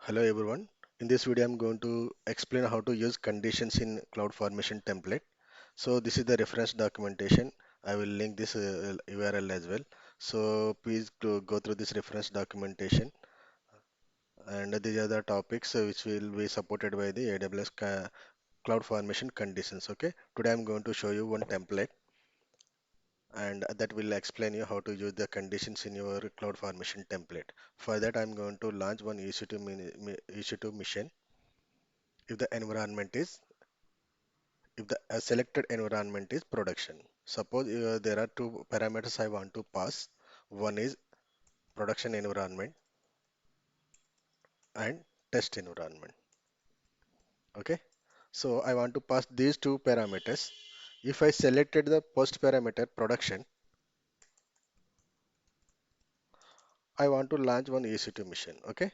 Hello everyone. In this video, I'm going to explain how to use conditions in CloudFormation template. So this is the reference documentation. I will link this URL as well. So please go through this reference documentation. And these are the topics which will be supported by the AWS CloudFormation Conditions. Okay. Today I'm going to show you one template, and that will explain you how to use the conditions in your CloudFormation template. For that, I'm going to launch one EC2 mission. If the environment is if the selected environment is production. Suppose there are two parameters I want to pass. One is production environment and test environment. Okay. So I want to pass these two parameters. If I selected the first parameter production, I want to launch one EC2 mission. Okay.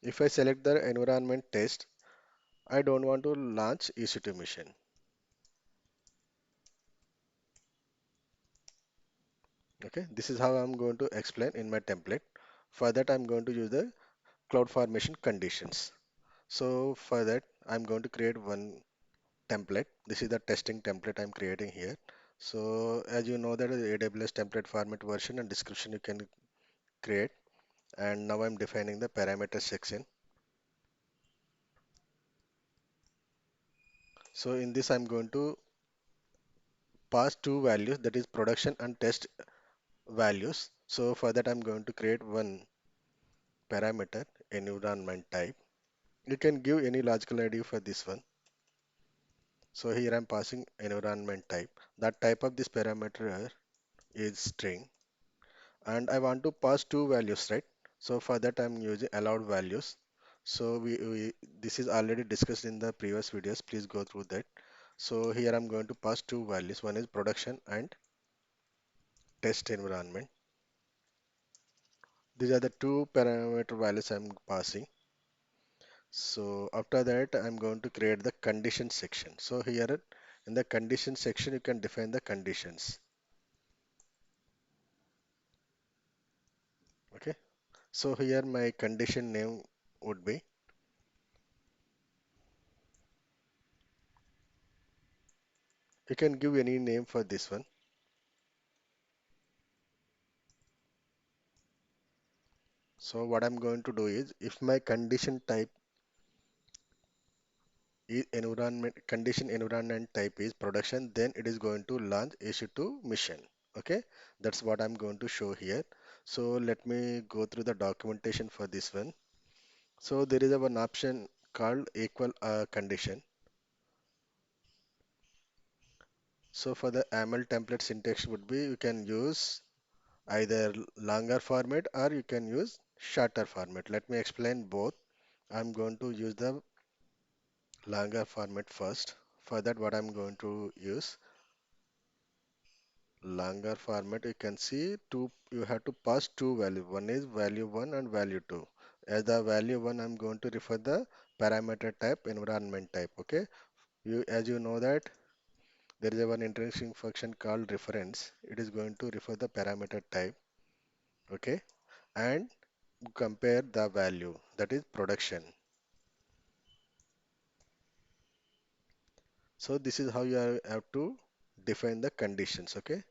If I select the environment test, I don't want to launch EC2 mission. Okay. This is how I'm going to explain in my template. For that, I'm going to use the CloudFormation conditions. So for that, I'm going to create one template. This is the testing template I'm creating here. So as you know that AWS template format version and description you can create. And now I'm defining the parameter section. So in this I'm going to pass two values, that is production and test values. So for that I'm going to create one parameter environment type. You can give any logical ID for this one. So here I'm passing environment type. That type of this parameter is string, and I want to pass two values, right? So for that I'm using allowed values. So we this is already discussed in the previous videos. Please go through that. So here I'm going to pass two values. One is production and test environment. These are the two parameter values I'm passing. So after that I'm going to create the condition section. So here in the condition section you can define the conditions. Okay. So here my condition name would be, you can give any name for this one. So what I'm going to do is, if my condition type is condition environment type is production, then it is going to launch EC2 mission. Okay, that's what I'm going to show here. So let me go through the documentation for this one. So there is a one option called equal condition. So for the YAML template syntax would be, you can use either longer format or you can use shorter format. Let me explain both. I'm going to use the longer format first. For that, what I'm going to use longer format, you can see two, you have to pass two values. One is value 1 and value 2. As the value 1, I'm going to refer the parameter type, environment type. Okay, as you know that there is a one interesting function called reference. It is going to refer the parameter type. Okay, and compare the value, that is production. So this is how have to define the conditions. Okay,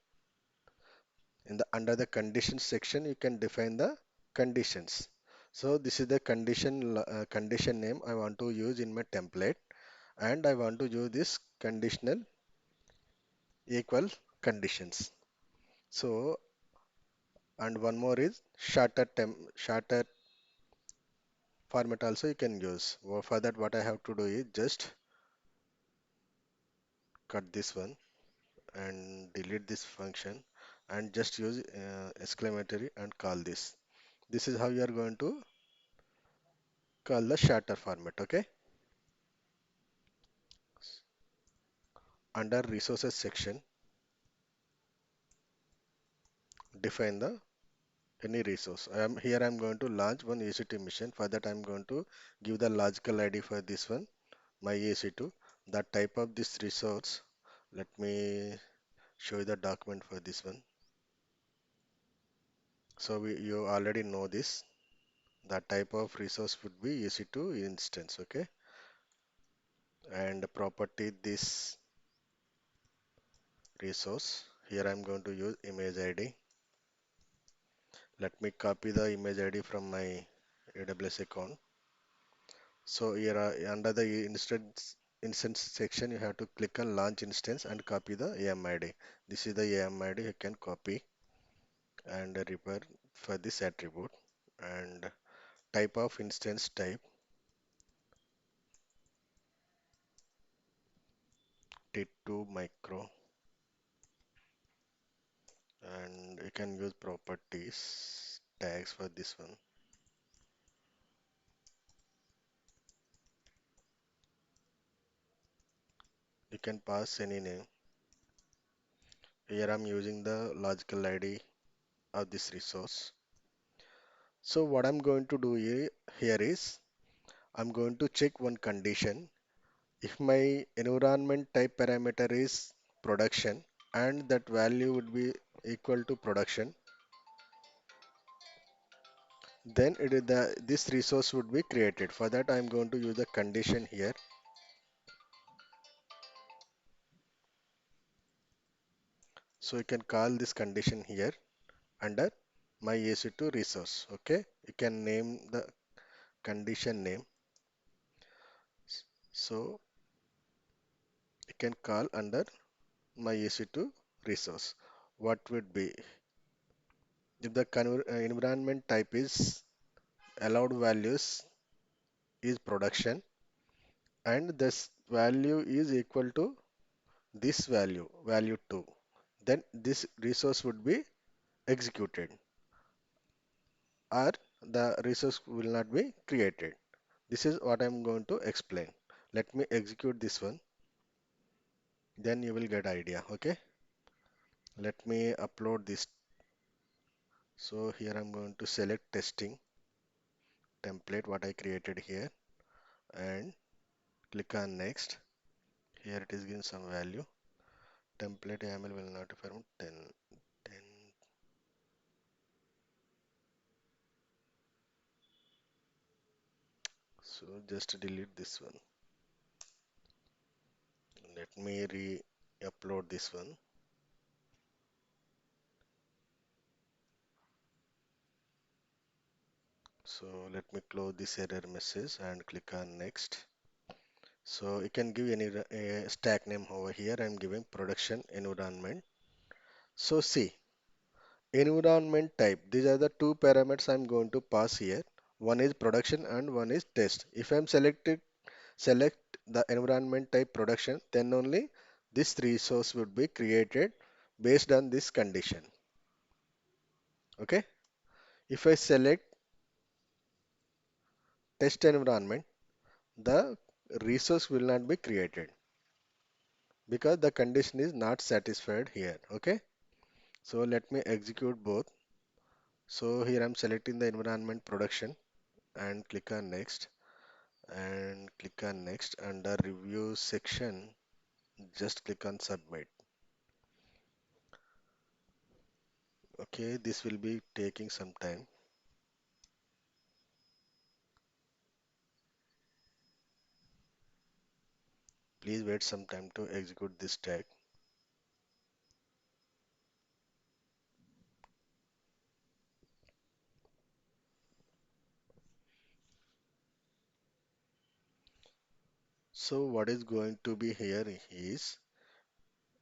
in the under the conditions section you can define the conditions. So this is the condition name I want to use in my template, and I want to use this conditional equal conditions. So, and one more is shorter format also you can use. Well, for that what I have to do is just cut this one and delete this function and just use exclamatory and call this. This is how you are going to call the shorter format. Okay, under resources section, define the any resource. I'm going to launch one EC2 mission. For that I'm going to give the logical ID for this one, my EC2. The type of this resource, let me show you the document for this one. So you already know this. The type of resource would be EC2 instance, okay? And the property this resource. Here I'm going to use image ID. Let me copy the image ID from my AWS account. So here under the instance section, you have to click on launch instance and copy the AMID. This is the AMID you can copy and repair for this attribute. And type of instance type T2 micro, and you can use properties tags for this one. You can pass any name. Here I'm using the logical ID of this resource. So what I'm going to do here is I'm going to check one condition. If my environment type parameter is production and that value would be equal to production, then this resource would be created. For that I'm going to use the condition here. So you can call this condition here under my EC2 resource. Okay, you can name the condition name. So you can call under my EC2 resource. What would be if the environment type is allowed values is production and this value is equal to this value 2, then this resource would be executed or the resource will not be created. This is what I'm going to explain. Let me execute this one, then you will get idea. Okay, let me upload this. So here I'm going to select testing template what I created here and click on next. Here it is giving some value. Template YAML will not from 10. So just delete this one. Let me re-upload this one. So let me close this error message and click on next. So you can give any stack name over here. I'm giving production environment. So see, environment type. These are the two parameters I'm going to pass here. One is production and one is test. If I'm select the environment type production, then only this resource would be created based on this condition. Okay. If I select test environment, the resource will not be created because the condition is not satisfied here. Okay. So let me execute both. So here I'm selecting the environment production and click on next and click on next. Under review section, just click on submit. Okay, this will be taking some time. Please wait some time to execute this tag. So what is going to be here is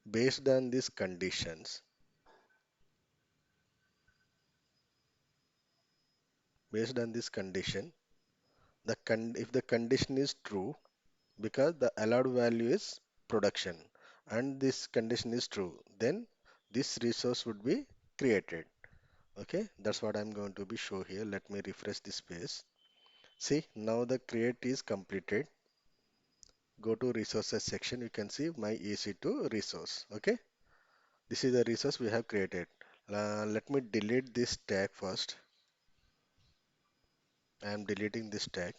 based on these conditions, based on this condition, if the condition is true, because the allowed value is production and this condition is true, then this resource would be created. Okay, that's what I'm going to be show here. Let me refresh this page. See, now the create is completed. Go to resources section, you can see my EC2 resource. Okay, this is the resource we have created. Let me delete this tag first. I am deleting this tag.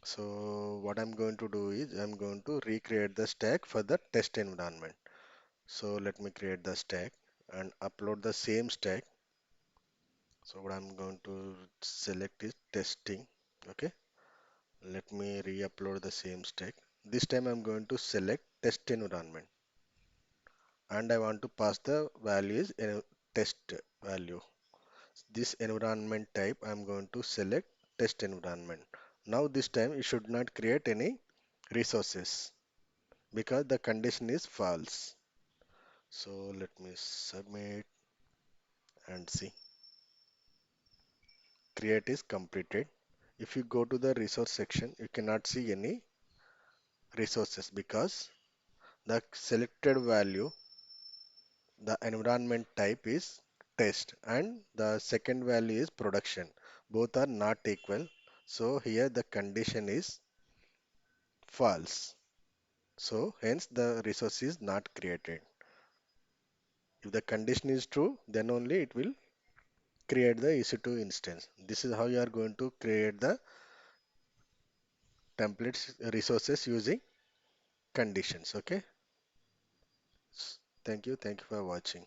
So what I'm going to do is I'm going to recreate the stack for the test environment. So let me create the stack and upload the same stack. So what I'm going to select is testing. Okay, let me re-upload the same stack. This time I'm going to select test environment and I want to pass the values in test value. This environment type I'm going to select test environment. Now this time it should not create any resources because the condition is false. So let me submit and see. Create is completed. If you go to the resource section, you cannot see any resources because the selected value, the environment type is test and the second value is production. Both are not equal. So here the condition is false. So hence the resource is not created. If the condition is true, then only it will create the EC2 instance. This is how you are going to create the templates resources using conditions. Okay. Thank you. Thank you for watching.